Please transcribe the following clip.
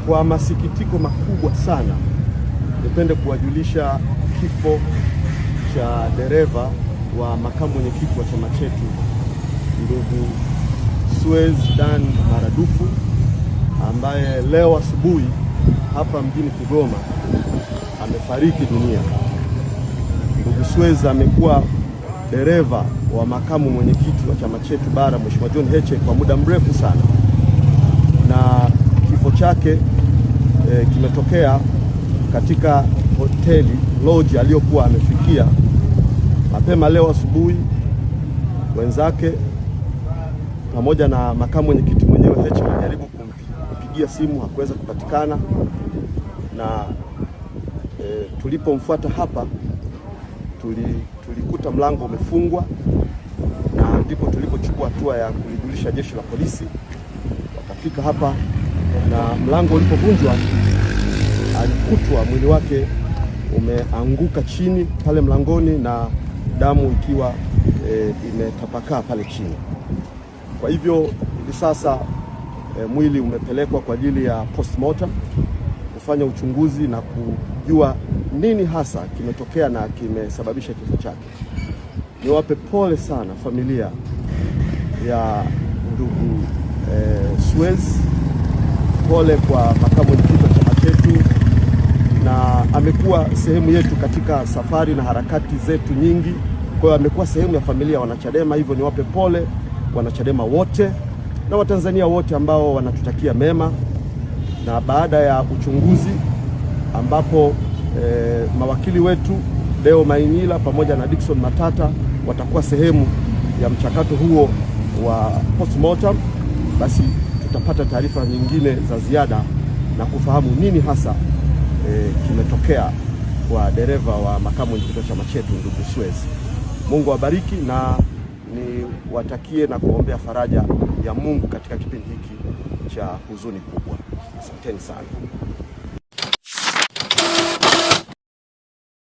Kwa masikitiko makubwa sana, nipende kuwajulisha kifo cha dereva wa makamu mwenyekiti wa chama chetu ndugu Suez Dan Maradufu, ambaye leo asubuhi hapa mjini Kigoma amefariki dunia. Ndugu Suez amekuwa dereva wa makamu mwenyekiti wa chama chetu bara Mheshimiwa John Heche kwa muda mrefu sana, na kifo chake kimetokea katika hoteli lodge aliyokuwa amefikia mapema leo asubuhi. Wenzake pamoja na makamu mwenyekiti mwenyewe Heche walijaribu kumpigia simu, hakuweza kupatikana, na tulipomfuata hapa tulikuta mlango umefungwa, na ndipo tulipochukua hatua ya kulijulisha jeshi la polisi. Wakafika hapa na mlango ulipovunjwa, alikutwa mwili wake umeanguka chini pale mlangoni na damu ikiwa imetapakaa pale chini. Kwa hivyo hivi sasa mwili umepelekwa kwa ajili ya postmortem kufanya uchunguzi na kujua nini hasa kimetokea na kimesababisha kifo chake. Niwape pole sana familia ya ndugu Suez, pole kwa makamu mwenyekiti wa chama chetu, na amekuwa sehemu yetu katika safari na harakati zetu nyingi. Kwa hiyo amekuwa sehemu ya familia ya wanachadema. Hivyo niwape pole wanachadema wote na Watanzania wote ambao wanatutakia mema. Na baada ya uchunguzi ambapo mawakili wetu Deo Mainyila pamoja na Dickson Matata watakuwa sehemu ya mchakato huo wa postmortem, basi tutapata taarifa nyingine za ziada na kufahamu nini hasa kimetokea kwa dereva wa makamu mwenyekiti wa chama chetu ndugu Suez. Mungu awabariki na niwatakie na kuombea faraja ya Mungu katika kipindi hiki cha huzuni kubwa. Asanteni sana.